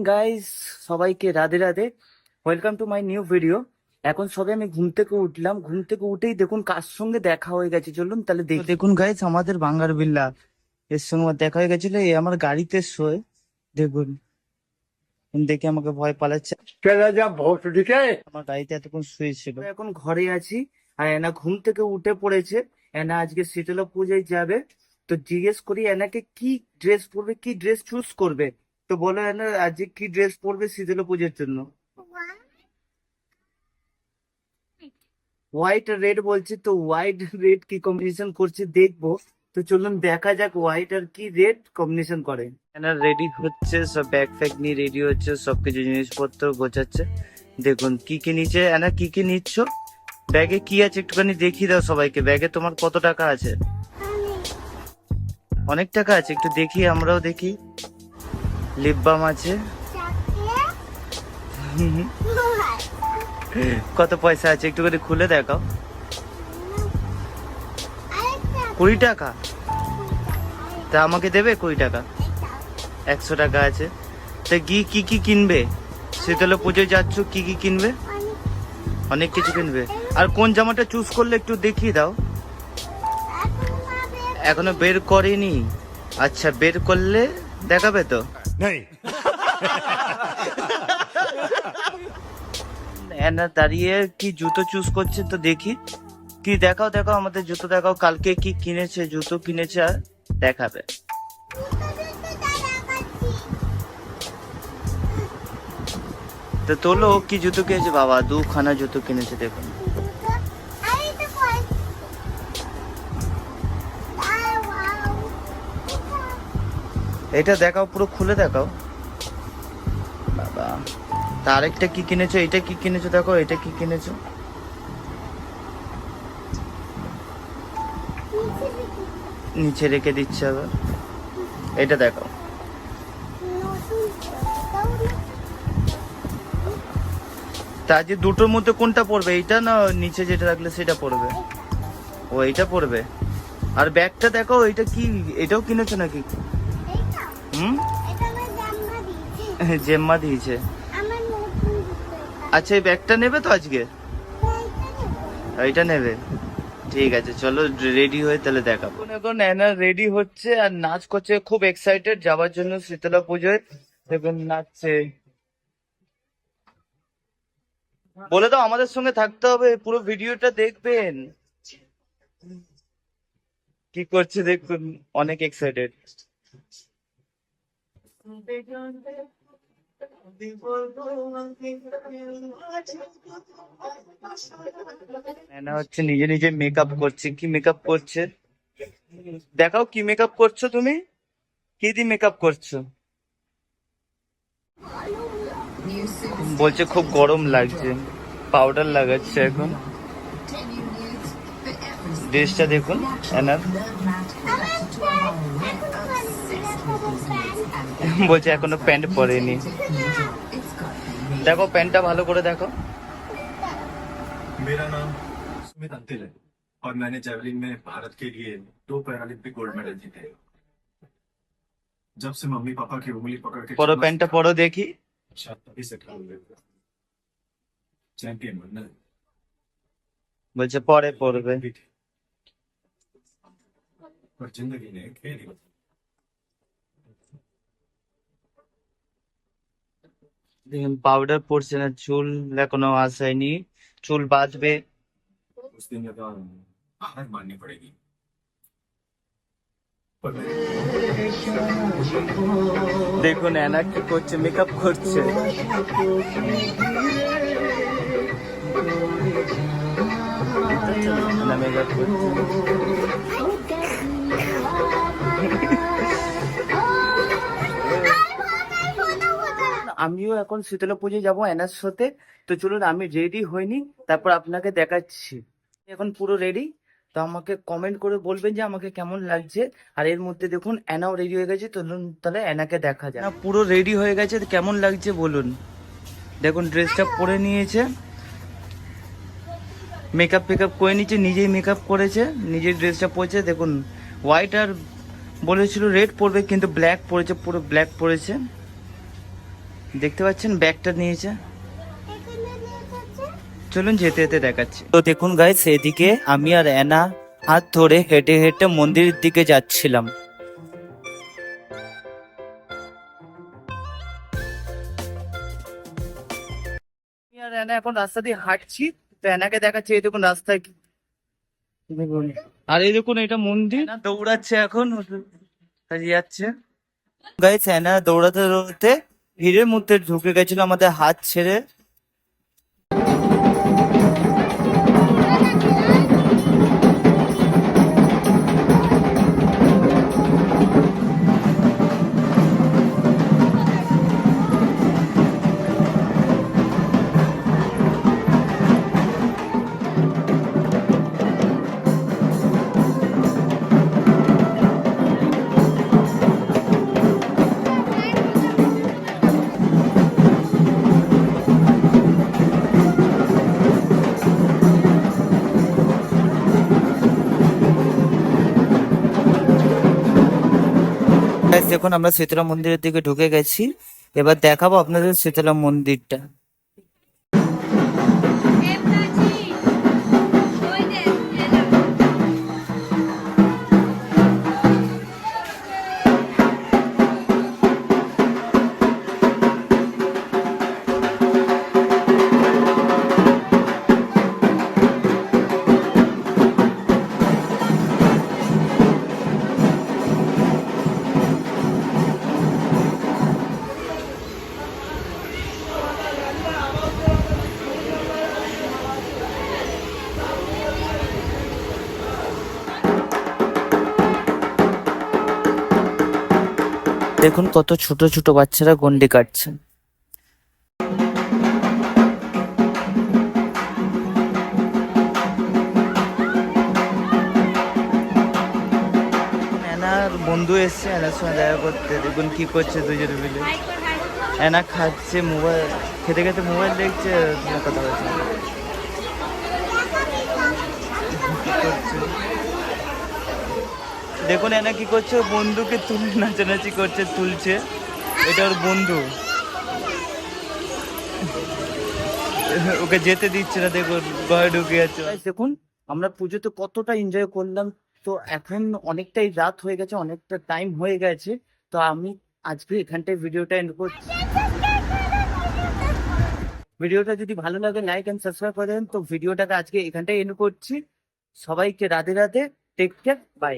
Guys, সবাইকে Radhe Radhe. Welcome to my new video. এখন সবে আমি ঘুম থেকে উঠলাম, ঘুম থেকে উঠেই দেখুন কার সঙ্গে দেখা হয়ে গেছে। চলুন তাহলে দেখুন গাইস, আমাদের বাঙ্গার বিল্লা এর সঙ্গে আমার দেখা হয়ে গেছিল। এই আমার গাড়িতে শোয়, দেখুন দেখে আমাকে ভয় পালাচ্ছে। আমার গাড়িতে এতক্ষণ শুয়েছিল, এখন ঘরে আছি। আর এনা ঘুম থেকে উঠে পড়েছে। এনা আজকে শীতলা পূজায় যাবে। তো জিজ্ঞেস করি এনাকে কি ড্রেস পরবে, কি ড্রেস চুজ করবে। তো বলো এনা আজকে কি ড্রেস পরবে শীতলা পুজোর জন্য। হোয়াইট আর রেড বলছে, তো হোয়াইট রেড কি কম্বিনেশন করছে দেখবো। তো চলুন দেখা যাক হোয়াইট আর কি রেড কম্বিনেশন করে। এনার রেডি হচ্ছে, সব ব্যাগ ফ্যাগ নিয়ে রেডি হচ্ছে, সবকিছু জিনিসপত্র গোছাচ্ছে। দেখুন কি কি নিচ্ছে এনা, কি কি নিচ্ছ, ব্যাগে কি আছে একটুখানি দেখিয়ে দাও সবাইকে। ব্যাগে তোমার কত টাকা আছে? অনেক টাকা আছে, একটু দেখি আমরাও দেখি। লিপ বাম আছে। কত পয়সা আছে একটুখানি খুলে দেখাও। 20 টাকা? তা আমাকে দেবে 20 টাকা? 100 টাকা আছে। তা কি কি কি কিনবে? শীতলা পুজোয় যাচ্ছ, কি কি কিনবে? অনেক কিছু কিনবে। আর কোন জামাটা চুজ করলে একটু দেখিয়ে দাও। এখনো বের করেনি? আচ্ছা, বের করলে দেখাবে তো? এনা দাঁড়িয়ে কি জুতো চুজ করছে, তো দেখি। কি দেখাও দেখাও, আমাদের জুতো দেখাও। কালকে কি কিনেছে, জুতো কিনেছে আর দেখাবে। তো তোলো কি জুতো কিনেছে বাবা, 2খানা জুতো কিনেছে দেখুন। এটা দেখাও, পুরো খুলে দেখাও বাবা। তা আরেকটা কি কিনেছো, এটা কি কিনেছো দেখো, এটা কি কিনেছো। নিচে রেখে দিচ্ছে আবার। এটা দেখো। তা যে দুটোর মধ্যে কোনটা পড়বে, এইটা না নিচে যেটা রাখলে সেটা পড়বে? ও এইটা পড়বে। আর ব্যাগটা দেখো, এটা কি, এটাও কিনেছো নাকি? হুম, জেম্মা দিয়েছে। আচ্ছা, এই ব্যাগটা নেবে তো আজকে? এইটা নেবে, ঠিক আছে। চলো রেডি হয়ে তাহলে দেখাবো। এখন এনা রেডি হচ্ছে আর নাচ করছে, খুব এক্সাইটেড যাওয়ার জন্য শীতলা পুজোয়। দেখুন নাচছে। বলে দাও আমাদের সঙ্গে থাকতে হবে, পুরো ভিডিওটা দেখবেন। কি করছে দেখুন, অনেক এক্সাইটেড। এনা হচ্ছে নিজে নিজে মেকআপ করছে। কি মেকআপ করছে দেখাও, কি মেকআপ করছো তুমি, কি দিয়ে মেকআপ করছো? বলছে খুব গরম লাগছে, পাউডার লাগাচ্ছে এখন। ড্রেসটা দেখুন এনার। বলছে এখনো প্যান্ট পরেনি। দেখো প্যান্টটা ভালো করে দেখো। मेरा नाम सुमित अंतिल है और मैंने जेवलिन में भारत के लिए 2 पैरालंपिक गोल्ड मेडल जीते हैं। जब से मम्मी पापा की उंगली पकड़ के পরো প্যান্টটা পরো দেখি। शायद तभी से ठान लेते चैंपियन बनना है। বলছে পরে পরবে। भी थे। पर जिंदगी ने खेल ही बदला। দেখুন পাউডার পড়ছে না, চুল এখনো আসায়নি, চুল বাঁধবে। उस दिन लगा हार माननी पड़ेगी पर দেখুন এনা কি করছে, মেকআপ করছে। এনা মেকআপ করছে। আমিও এখন শীতলা পুজোয় যাবো এনার সাথে। তো চলুন, আমি রেডি হইনি, তারপর আপনাকে দেখাচ্ছি। এখন পুরো রেডি। তো আমাকে কমেন্ট করে বলবেন যে আমাকে কেমন লাগছে। আর এর মধ্যে দেখুন এনাও রেডি হয়ে গেছে। চলুন তাহলে এনাকে দেখা যায়। না পুরো রেডি হয়ে গেছে, কেমন লাগছে বলুন। দেখুন ড্রেসটা পরে নিয়েছে, মেকআপ ফেকআপ করে নিচ্ছে, নিজেই মেকআপ করেছে, নিজের ড্রেসটা পরেছে। দেখুন হোয়াইট আর বলেছিল রেড পরবে, কিন্তু ব্ল্যাক পরেছে, পুরো ব্ল্যাক পরেছে। দেখতে পাচ্ছেন ব্যাগটা নিয়েছে। চলুন যেতে যেতে দেখাচ্ছি। তো দেখুন গাইস, এদিকে আমি আর অ্যানা হাত ধরে হেঁটে হেঁটে মন্দিরের দিকে যাচ্ছিলাম। আমি আর অ্যানা এখন রাস্তা দিয়ে হাঁটছি, তো অ্যানাকে দেখাচ্ছি এই দেখুন রাস্তায় দেখুন। আর এই দেখুন এটা মন্দির, দৌড়াচ্ছে এখন যাচ্ছে। গাইস অ্যানা দৌড়াতে দৌড়াতে ভিড়ের মধ্যে ঢুকে গেছিল, আমাদের হাত ছেড়ে। Guys, দেখুন আমরা শীতলা মন্দিরের দিকে ঢুকে গেছি। এবার দেখাবো আপনাদের শীতলা মন্দিরটা। দেখুন কত ছোট ছোট বাচ্চারা গন্ডি কাটছে। অ্যানার বন্ধু এসছে অ্যানার সঙ্গে দেখা করতে। দেখুন কি করছে দুজনে মিলে। অ্যানা খাচ্ছে, মোবাইল খেতে খেতে মোবাইল দেখছে, কথা বলছে। দেখুন অ্যানা কি করছে, বন্ধুকে তুলে নাচানাচি করছে, তুলছে। এটা ওর বন্ধু, ওকে যেতে দিচ্ছে না। দেখুন ঘরে ঢুকে যাচ্ছে। দেখুন আমরা পুজোতে কতটা এনজয় করলাম। তো এখন অনেকটাই রাত হয়ে গেছে, অনেকটা টাইম হয়ে গেছে। তো আমি আজকে এখানটায় ভিডিওটা এন্ড করছি। ভিডিওটা যদি ভালো লাগে লাইক এন্ড সাবস্ক্রাইব করেন। তো ভিডিওটাকে আজকে এখানটায় এন্ড করছি। সবাইকে Radhe Radhe, take care, by.